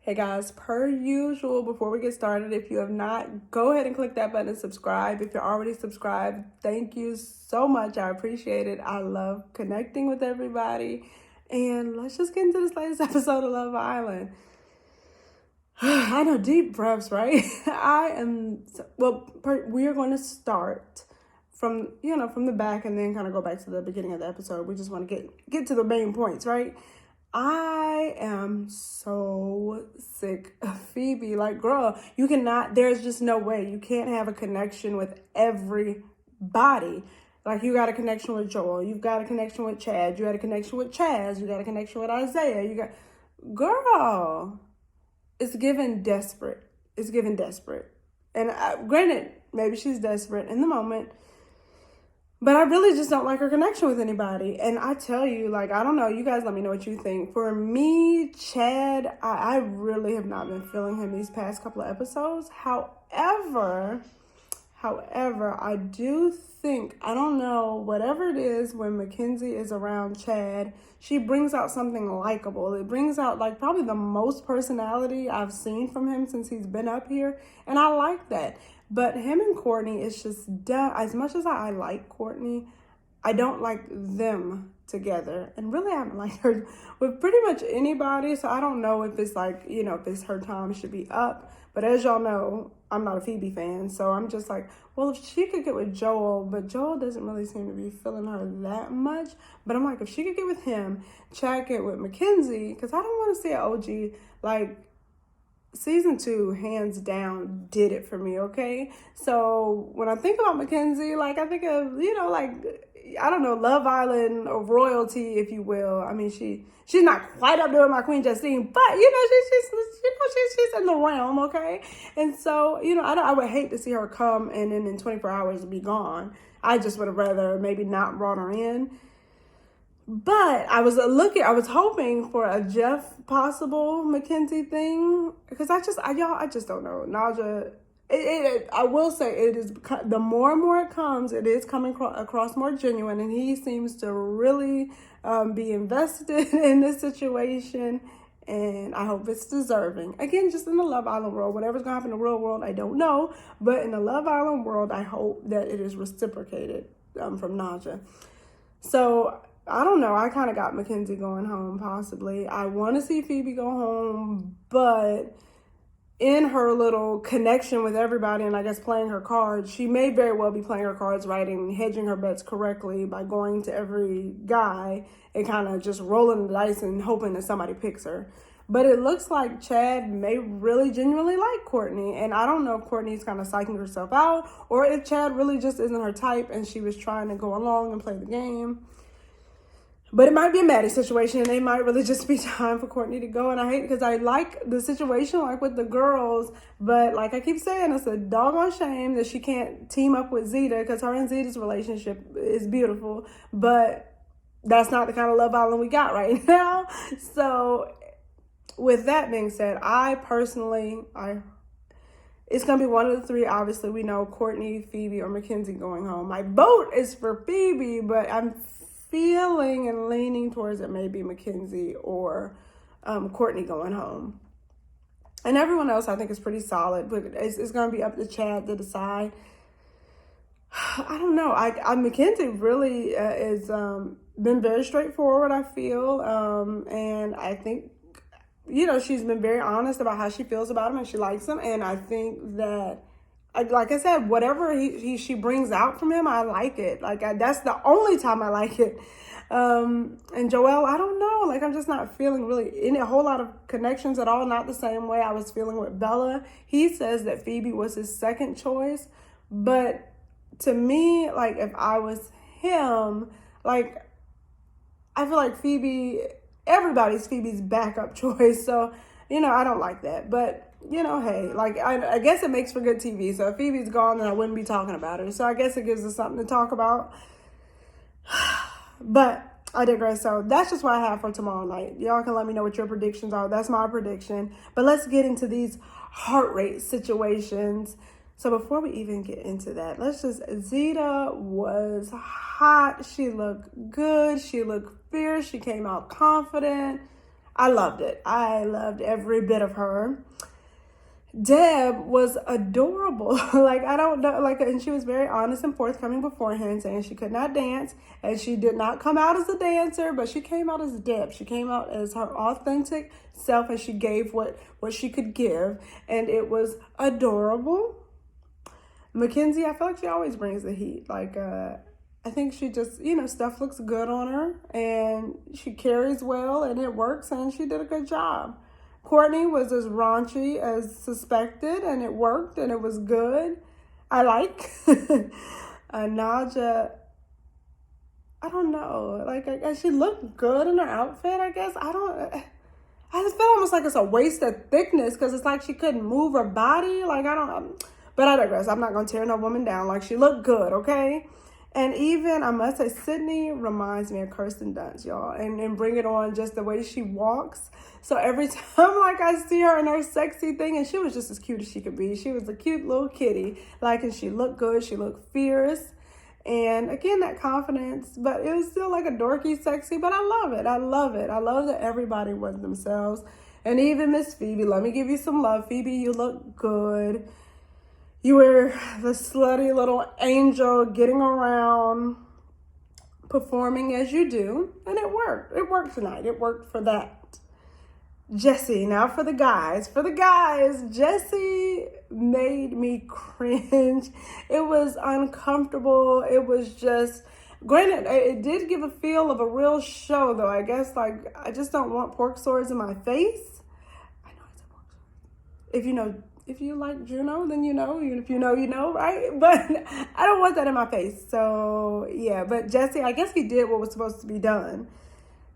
Hey guys, per usual, before we get started, if you have not, go ahead and click that button and subscribe. If you're already subscribed, thank you so much. I appreciate it. I love connecting with everybody. And let's just get into this latest episode of Love Island. I know, deep breaths, right? We are going to start from the back and then kind of go back to the beginning of the episode. We just want to get to the main points, right? I am so sick of Phoebe. Like, girl, you cannot, there's just no way. You can't have a connection with everybody. Like, you got a connection with Joel. You've got a connection with Chad. You got a connection with Chaz. You got a connection with Isaiah. Girl, it's given desperate. It's given desperate. And granted, maybe she's desperate in the moment. But I really just don't like her connection with anybody. And I tell you, like, I don't know. You guys let me know what you think. For me, Chad, I really have not been feeling him these past couple of episodes. However, I do think, I don't know, whatever it is when Mackenzie is around Chad, she brings out something likable. It brings out, like, probably the most personality I've seen from him since he's been up here. And I like that. But him and Courtney, it's just done. As much as I like Courtney, I don't like them together. And really, I haven't liked her with pretty much anybody. So I don't know if it's like, if it's her time should be up. But as y'all know, I'm not a Phoebe fan. So I'm just like, well, if she could get with Joel, but Joel doesn't really seem to be feeling her that much. But I'm like, if she could get with him, Chad get with Mackenzie, because I don't want to see an OG like, Season 2, hands down, did it for me, okay? So when I think about Mackenzie, like, I think of, I don't know, Love Island or royalty, if you will. I mean, she's not quite up there with my Queen Justine, but, she's in the realm, okay? And so, I would hate to see her come and then in 24 hours be gone. I just would have rather maybe not brought her in. But I was hoping for a Jeff possible Mackenzie thing, because I just don't know. Naja, I will say it is, the more and more it comes, it is coming across more genuine, and he seems to really be invested in this situation, and I hope it's deserving. Again, just in the Love Island world, whatever's gonna happen in the real world, I don't know, but in the Love Island world, I hope that it is reciprocated from Naja. So I don't know. I kind of got Mackenzie going home, possibly. I want to see Phoebe go home, but in her little connection with everybody and I guess playing her cards, she may very well be playing her cards right and hedging her bets correctly by going to every guy and kind of just rolling the dice and hoping that somebody picks her. But it looks like Chad may really genuinely like Courtney. And I don't know if Courtney's kind of psyching herself out or if Chad really just isn't her type and she was trying to go along and play the game. But it might be a Maddie situation, and it might really just be time for Courtney to go. And I hate it because I like the situation, like with the girls. But like I keep saying, it's a doggone shame that she can't team up with Zeta, because her and Zeta's relationship is beautiful. But that's not the kind of Love Island we got right now. So with that being said, it's going to be one of the three. Obviously, we know Courtney, Phoebe, or Mackenzie going home. My vote is for Phoebe, but I'm feeling and leaning towards it maybe Mackenzie or Courtney going home. And everyone else I think is pretty solid, but it's going to be up to Chad to decide. I don't know. Mackenzie really is been very straightforward, I feel. And I think, she's been very honest about how she feels about him and she likes him. And I think that, like I said, whatever she brings out from him, I like it. That's the only time I like it. And Joel, I don't know. Like, I'm just not feeling really any a whole lot of connections at all. Not the same way I was feeling with Bella. He says that Phoebe was his second choice. But to me, like, if I was him, like, I feel like everybody's Phoebe's backup choice. So, I don't like that. But hey, like, I guess it makes for good TV. So if Phoebe's gone, then I wouldn't be talking about her. So I guess it gives us something to talk about. But I digress. So that's just what I have for tomorrow night. Y'all can let me know what your predictions are. That's my prediction. But let's get into these heart rate situations. So before we even get into that, Zeta was hot. She looked good. She looked fierce. She came out confident. I loved it. I loved every bit of her. Deb was adorable. Like, I don't know, like, and she was very honest and forthcoming beforehand, saying she could not dance, and she did not come out as a dancer, but she came out as Deb. She came out as her authentic self, and she gave what she could give, and it was adorable. Mackenzie, I feel like she always brings the heat. Like, I think she just, stuff looks good on her, and she carries well, and it works, and she did a good job. Courtney was as raunchy as suspected, and it worked, and it was good. I like. Naja, I don't know. Like, she looked good in her outfit, I guess. I just feel almost like it's a waste of thickness, because it's like she couldn't move her body. Like, but I digress. I'm not going to tear no woman down. Like, she looked good, okay? And even, I must say, Sydney reminds me of Kirsten Dunst, y'all. And bring it on, just the way she walks. So every time, like, I see her in her sexy thing, and she was just as cute as she could be. She was a cute little kitty. Like, and she looked good. She looked fierce. And again, that confidence. But it was still like a dorky sexy. But I love it. I love it. I love that everybody was themselves. And even Miss Phoebe, let me give you some love. Phoebe, you look good. You were the slutty little angel getting around, performing as you do, and it worked. It worked tonight. It worked for that. Jesse, now for the guys. For the guys, Jesse made me cringe. It was uncomfortable. It was just, granted, it did give a feel of a real show, though. I guess, like, I just don't want pork swords in my face. I know I said pork swords. If you like Juno, then you know. If you know, right? But I don't want that in my face. So, yeah. But Jesse, I guess he did what was supposed to be done.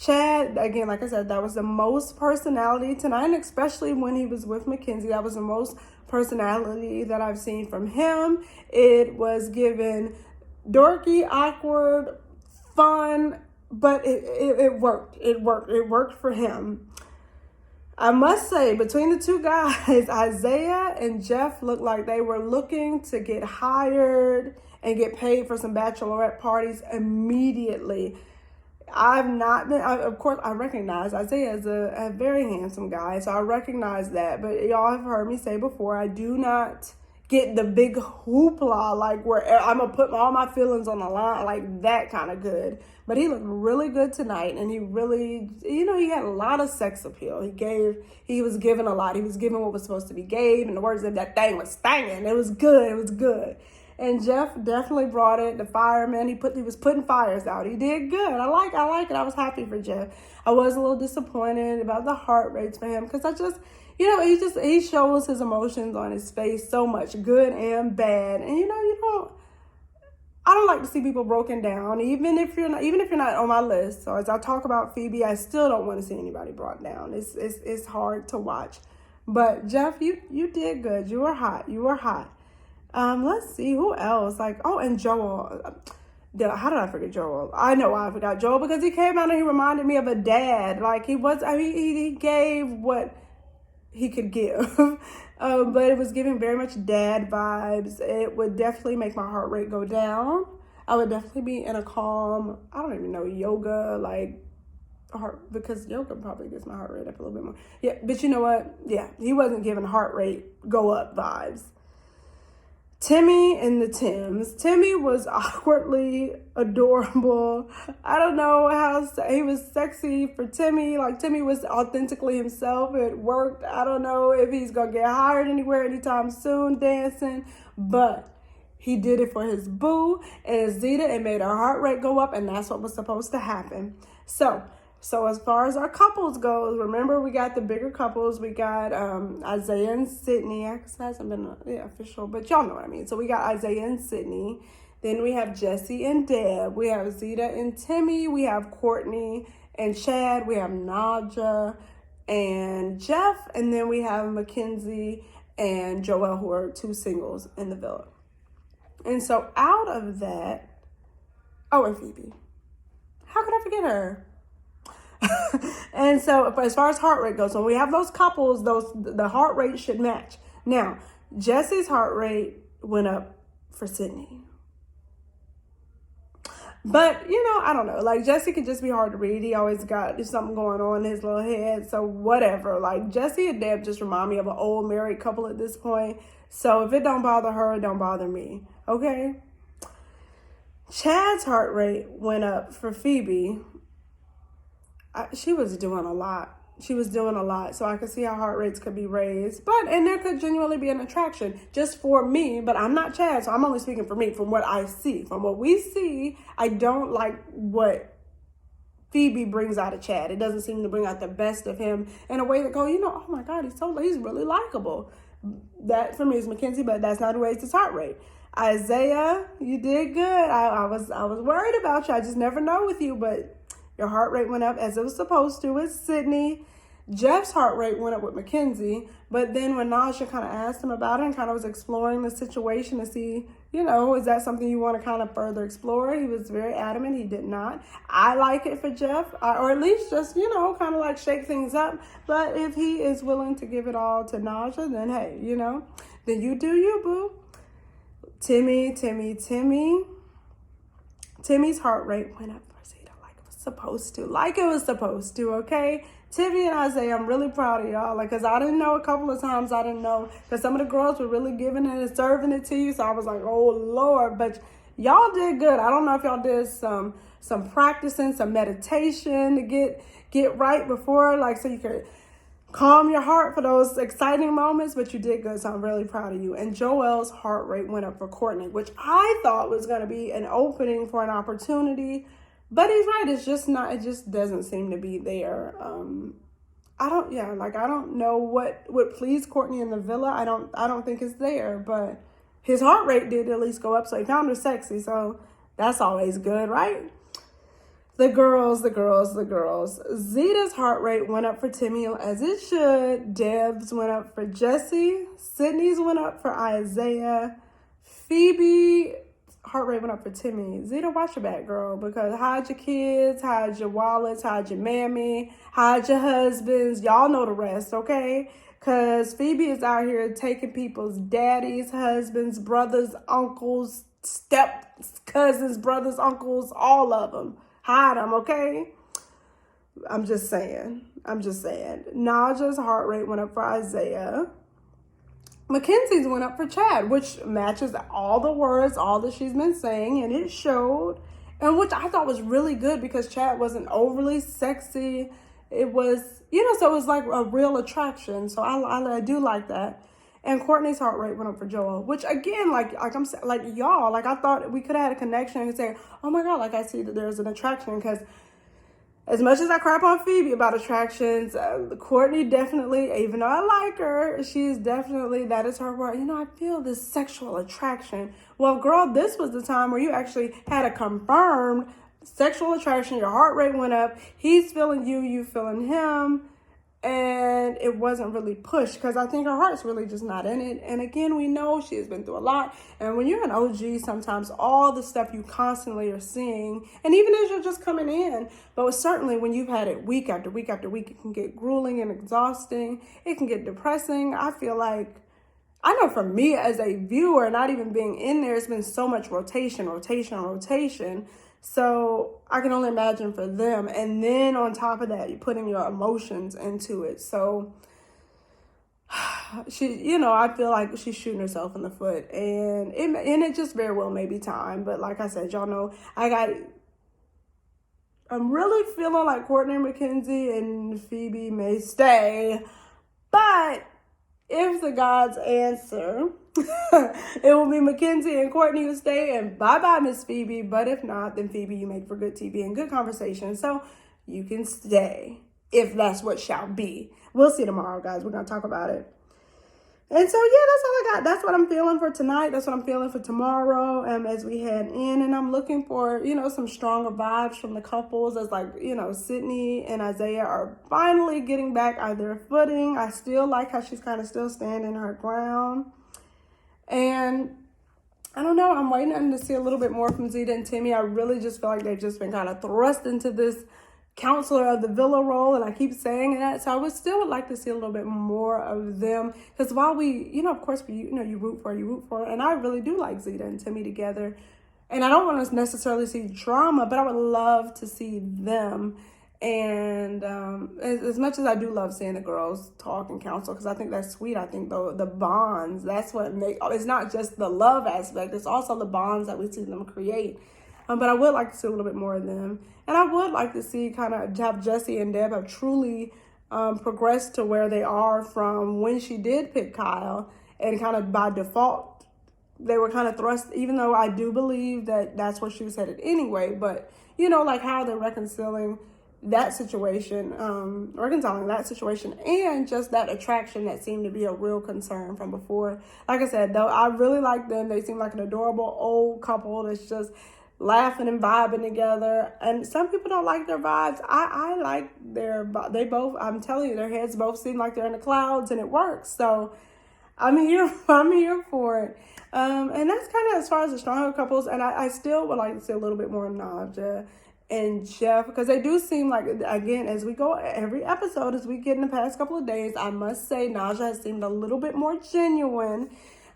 Chad, again, like I said, that was the most personality tonight, and especially when he was with Mackenzie. That was the most personality that I've seen from him. It was given dorky, awkward, fun, but it worked. It worked. It worked for him. I must say, between the two guys, Isaiah and Jeff looked like they were looking to get hired and get paid for some bachelorette parties immediately. I've not been, of course, I recognize Isaiah is a very handsome guy, so I recognize that. But y'all have heard me say before, I do not get the big hoopla, like where I'm going to put all my feelings on the line, like that kind of good. But he looked really good tonight, and he really, he had a lot of sex appeal. He was given a lot. He was given what was supposed to be gave, and the words of that thing was stinging. It was good. It was good. And Jeff definitely brought it. The fireman, he was putting fires out. He did good. I like it. I was happy for Jeff. I was a little disappointed about the heart rates for him, because I just, he shows his emotions on his face so much, good and bad. And I don't like to see people broken down, even if you're not on my list. So as I talk about Phoebe, I still don't want to see anybody brought down. It's hard to watch. But Jeff, you did good. You were hot. Let's see who else. And Joel. How did I forget Joel? I know why I forgot Joel, because he came out and he reminded me of a dad. Like he gave what he could give. But it was giving very much dad vibes. It would definitely make my heart rate go down. I would definitely be in a calm, I don't even know, yoga, because yoga probably gets my heart rate up a little bit more. Yeah, but you know what? Yeah, he wasn't giving heart rate go up vibes. Timmy and the Tims. Timmy was awkwardly adorable. I don't know how he was sexy for Timmy. Like, Timmy was authentically himself. It worked. I don't know if he's going to get hired anywhere anytime soon dancing, but he did it for his boo and Zeta. It made her heart rate go up, and that's what was supposed to happen. So as far as our couples goes, remember we got the bigger couples. We got Isaiah and Sydney. I guess it hasn't been official, but y'all know what I mean. So we got Isaiah and Sydney. Then we have Jesse and Deb. We have Zeta and Timmy. We have Courtney and Chad. We have Naja and Jeff. And then we have Mackenzie and Joel, who are two singles in the villa. And so out of that, and Phoebe. How could I forget her? And so as far as heart rate goes, when we have those couples, the heart rate should match. Now, Jesse's heart rate went up for Sydney. But, I don't know. Like, Jesse could just be hard to read. He always got something going on in his little head. So, whatever. Like, Jesse and Deb just remind me of an old married couple at this point. So, if it don't bother her, it don't bother me. Okay? Chad's heart rate went up for Phoebe. She was doing a lot. So I could see how heart rates could be raised. And there could genuinely be an attraction just for me, but I'm not Chad, so I'm only speaking for me, from what I see. From what we see, I don't like what Phoebe brings out of Chad. It doesn't seem to bring out the best of him in a way that oh my God, he's really likable. That for me is Mackenzie, but that's not who raised his heart rate. Isaiah, you did good. I was worried about you. I just never know with you, but your heart rate went up as it was supposed to with Sydney. Jeff's heart rate went up with Mackenzie. But then when Naja kind of asked him about it and kind of was exploring the situation to see, is that something you want to kind of further explore? He was very adamant he did not. I like it for Jeff, or at least just, kind of like shake things up. But if he is willing to give it all to Naja, then hey, then you do you, boo. Timmy's heart rate went up like it was supposed to, okay? Timmy and Isaiah, I'm really proud of y'all, because I didn't know a couple of times, because some of the girls were really giving it and serving it to you, so I was like, oh Lord, but y'all did good. I don't know if y'all did some practicing, some meditation to get right before, so you could calm your heart for those exciting moments, but you did good, so I'm really proud of you. And Joel's heart rate went up for Courtney, which I thought was going to be an opening for an opportunity. But he's right. It's just not. It just doesn't seem to be there. I don't know what would please Courtney in the villa. I don't think it's there. But his heart rate did at least go up. So he found her sexy. So that's always good, right? The girls. Zeta's heart rate went up for Timmy as it should. Deb's went up for Jesse. Sydney's went up for Isaiah. Phoebe heart rate went up for Timmy. Zeta, watch your back, girl, because hide your kids, hide your wallets, hide your mammy, hide your husbands. Y'all know the rest, okay? Because Phoebe is out here taking people's daddies, husbands, brothers, uncles, step cousins, brothers, uncles, all of them. Hide them, okay? I'm just saying. Naja's heart rate went up for Isaiah. Mackenzie's went up for Chad, which matches all the words, all that she's been saying, and it showed. And which I thought was really good, because Chad wasn't overly sexy. It was, so it was like a real attraction. So I do like that. And Courtney's heart rate went up for Joel, which again, like I'm y'all, I thought we could have had a connection and say, oh my God, I see that there's an attraction, because as much as I crap on Phoebe about attractions, Courtney definitely, even though I like her, she's definitely, that is her word. I feel this sexual attraction. Well, girl, this was the time where you actually had a confirmed sexual attraction. Your heart rate went up. He's feeling you, you feeling him. And it wasn't really pushed, because I think her heart's really just not in it. And again, we know she has been through a lot. And when you're an OG, sometimes all the stuff you constantly are seeing, and even as you're just coming in, but certainly when you've had it week after week after week, it can get grueling and exhausting. It can get depressing. I feel like, I know for me as a viewer, not even being in there, it's been so much rotation. So I can only imagine for them. And then on top of that, you're putting your emotions into it. So she, I feel like she's shooting herself in the foot, and it just very well may be time. But like I said, y'all know, I'm really feeling like Courtney and Mackenzie and Phoebe may stay, but if the gods answer, it will be Mackenzie and Courtney who stay, and bye-bye, Miss Phoebe. But if not, then Phoebe, you make for good TV and good conversation, so you can stay, if that's what shall be. We'll see tomorrow, guys. We're going to talk about it. And so, yeah, that's all I got. That's what I'm feeling for tonight. That's what I'm feeling for tomorrow as we head in. And I'm looking for, some stronger vibes from the couples, as Sydney and Isaiah are finally getting back on their footing. I still like how she's kind of still standing her ground. And I don't know, I'm waiting to see a little bit more from Zeta and Timmy. I really just feel like they've just been kind of thrust into this counselor of the villa role, and I keep saying that. So I would like to see a little bit more of them, because while we, of course, you root for, and I really do like Zeta and Timmy together. And I don't want to necessarily see drama, but I would love to see them. And as much as I do love seeing the girls talk and counsel, because I think that's sweet. I think the bonds, that's what make, it's not just the love aspect, it's also the bonds that we see them create. But I would like to see a little bit more of them. And I would like to see kind of have Jesse and Deb have truly progressed to where they are from when she did pick Kyle, and kind of by default, they were kind of thrust, even though I do believe that that's where she was headed anyway. But, you know, like how they're reconciling that situation, and just that attraction that seemed to be a real concern from before. Like I said, though, I really like them. They seem like an adorable old couple that's just laughing and vibing together. And some people don't like their vibes. I like they both, I'm telling you, their heads both seem like they're in the clouds, and it works. So I'm here for it. And that's kind of as far as the stronghold couples. And I still would like to see a little bit more of Naja and Jeff, because they do seem like, again, as we go every episode, as we get in the past couple of days, I must say Naja has seemed a little bit more genuine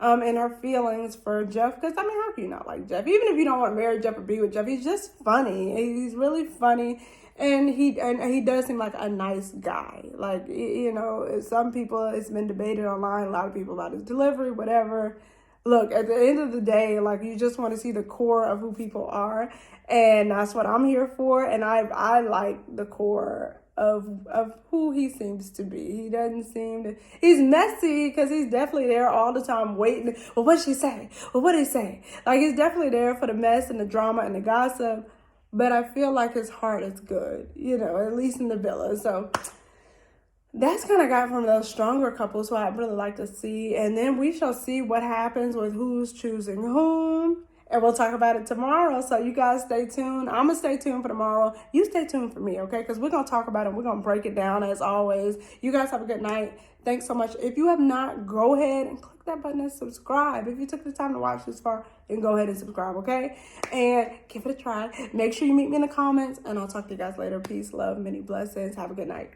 in her feelings for Jeff. Because, I mean, how can you not like Jeff? Even if you don't want to marry Jeff or be with Jeff, he's just funny. He's really funny. And he does seem like a nice guy. Like, you know, some people, it's been debated online, a lot of people, about his delivery, whatever. Look, at the end of the day, like, you just want to see the core of who people are. And that's what I'm here for. And I like the core of who he seems to be. He doesn't seem to, he's messy because he's definitely there all the time waiting. Well, what'd she say? Well, what'd he say? Like, he's definitely there for the mess and the drama and the gossip. But I feel like his heart is good, you know, at least in the villa. So that's kind of got from those stronger couples who I'd really like to see. And then we shall see what happens with who's choosing whom. And we'll talk about it tomorrow. So you guys stay tuned. I'm going to stay tuned for tomorrow. You stay tuned for me, okay? Because we're going to talk about it. We're going to break it down as always. You guys have a good night. Thanks so much. If you have not, go ahead and click that button and subscribe. If you took the time to watch this far, then go ahead and subscribe, okay? And give it a try. Make sure you meet me in the comments. And I'll talk to you guys later. Peace, love, many blessings. Have a good night.